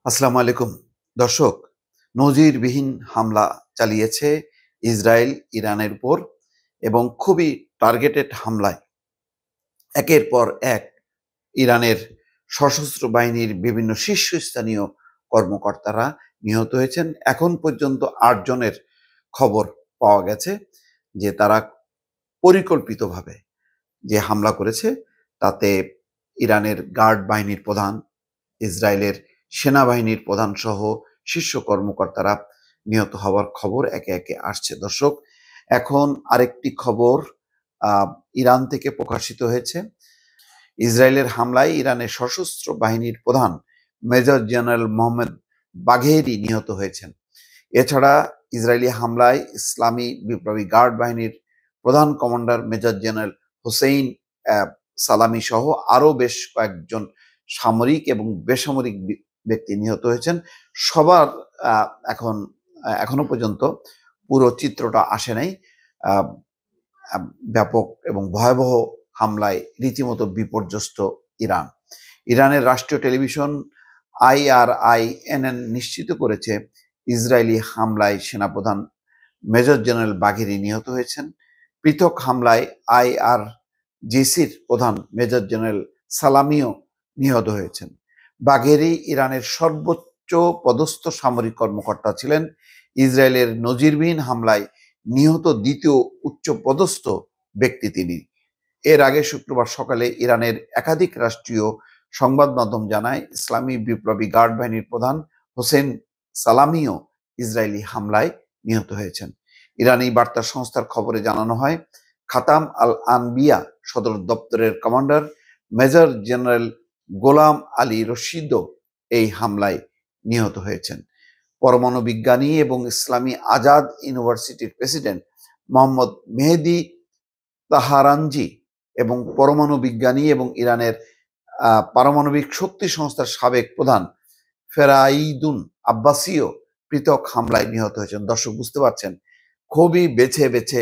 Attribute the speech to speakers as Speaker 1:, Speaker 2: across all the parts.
Speaker 1: আসসালামু আলাইকুম দর্শক। নজিরবিহীন হামলা চালিয়েছে ইসরায়েল ইরানের উপর এবং খুবই টার্গেটেড হামলায় একের পর এক ইরানের সশস্ত্র বাহিনীর বিভিন্ন শীর্ষস্থানীয় কর্মকর্তারা নিহত হয়েছেন। এখন পর্যন্ত ৮ জনের খবর পাওয়া গেছে যে তারা পরিকল্পিতভাবে যে হামলা করেছে তাতে ইরানের গার্ড বাহিনীর প্রধান, ইসরায়েলের সেনাবাহিনীর প্রধান সহ শীর্ষ কর্মকর্তারা নিহত হওয়ার খবর একে একে আসছে দর্শক। এখন আরেকটি খবর ইরান থেকে প্রকাশিত হয়েছে। ইসরায়েলের হামলায় ইরানের সশস্ত্র বাহিনীর প্রধান মেজর জেনারেল মোহাম্মদ বাঘেরি নিহত হয়েছেন। এছাড়া ইসরায়েলি হামলায় ইসলামী বিপ্লবী গার্ড বাহিনীর প্রধান কমান্ডার মেজর জেনারেল হোসেইন সালামি সহ আরও বেশ কয়েকজন সামরিক এবং বেসামরিক ব্যক্তি নিহত হয়েছেন। সবার এখনো পর্যন্ত পুরো চিত্রটা আসে নাই। ব্যাপক এবং ভয়াবহ হামলায় রীতিমতো বিপর্যস্ত ইরান। ইরানের রাষ্ট্রীয় টেলিভিশন IRINN নিশ্চিত করেছে ইসরায়েলি হামলায় সেনাপ্রধান মেজর জেনারেল বাঘেরি নিহত হয়েছেন। পৃথক হামলায় IRGCর প্রধান মেজর জেনারেল সালামিও নিহত হয়েছেন। বাঘেরি ইরানের সর্বোচ্চ পদস্থ সামরিক কর্মকর্তা ছিলেন। ইসরায়েলের নজিরবিহীন হামলায় নিহত দ্বিতীয় উচ্চ পদস্থ ব্যক্তি তিনি। এর আগে শুক্রবার সকালে ইরানের একাধিক রাষ্ট্রীয় সংবাদ মাধ্যম জানায় ইসলামী বিপ্লবী গার্ড বাহিনীর প্রধান হোসেন সালামিও ইসরায়েলি হামলায় নিহত হয়েছেন। ইরানি বার্তা সংস্থার খবরে জানানো হয়, খাতাম আল আনবিয়া সদর দপ্তরের কমান্ডার মেজর জেনারেল গোলাম আলী রশিদও এই হামলায় নিহত হয়েছেন। পরমাণু বিজ্ঞানী এবং ইসলামী আজাদ ইউনিভার্সিটির প্রেসিডেন্ট মোহাম্মদ মেহেদি তাহারানজি এবং পরমাণু বিজ্ঞানী এবং ইরানের পারমাণবিক শক্তি সংস্থার সাবেক প্রধান ফেরাইদুন আব্বাসীও পৃথক হামলায় নিহত হয়েছেন। দর্শক বুঝতে পারছেন, খুবই বেছে বেছে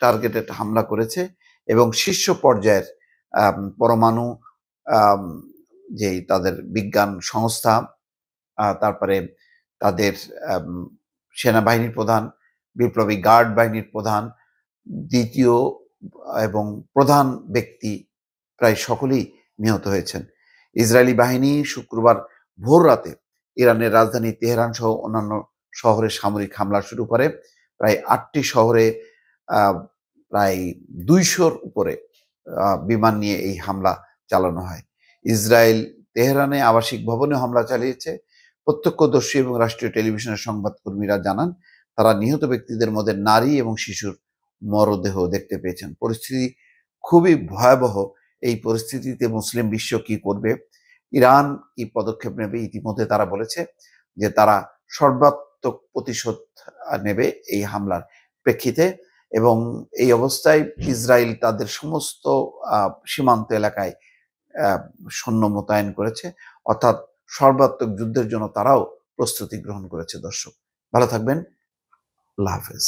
Speaker 1: টার্গেটেড হামলা করেছে এবং শীর্ষ পর্যায়ের পরমাণু যেই তাদের বিজ্ঞান সংস্থা, তারপরে তাদের সেনাবাহিনীর প্রধান, বিপ্লবী গার্ড বাহিনীর প্রধান, দ্বিতীয় এবং প্রধান ব্যক্তি প্রায় সকলেই নিহত হয়েছেন। ইসরায়েলি বাহিনী শুক্রবার ভোর রাতে ইরানের রাজধানী তেহরান সহ অন্যান্য শহরে সামরিক হামলা শুরু করে। প্রায় 8টি শহরে প্রায় 200-র উপরে বিমান নিয়ে এই হামলা চালানো হয়। ইসরায়েল তেহরানে আবাসিক ভবনে হামলা চালিয়েছে। প্রত্যক্ষদর্শী এবং রাষ্ট্রীয় টেলিভিশনের সংবাদকর্মীরা জানান তারা নিহত ব্যক্তিদের মধ্যে নারী এবং শিশুর মরদেহ দেখতে পেয়েছেন। পরিস্থিতি খুবই ভয়াবহ। এই পরিস্থিতিতে মুসলিম বিশ্ব কি করবে, ইরান কি পদক্ষেপ নেবে? ইতিমধ্যে তারা বলেছে যে তারা সর্বাত্মক প্রতিশোধ নেবে এই হামলার প্রেক্ষিতে। এবং এই অবস্থায় ইসরায়েল তাদের সমস্ত সীমান্ত এলাকায় সৈন্য মোতায়েন করেছে, অর্থাৎ সর্বাত্মক যুদ্ধের জন্য তারাও প্রস্তুতি গ্রহণ করেছে। দর্শক ভালো থাকবেন, আল্লাহ হাফেজ।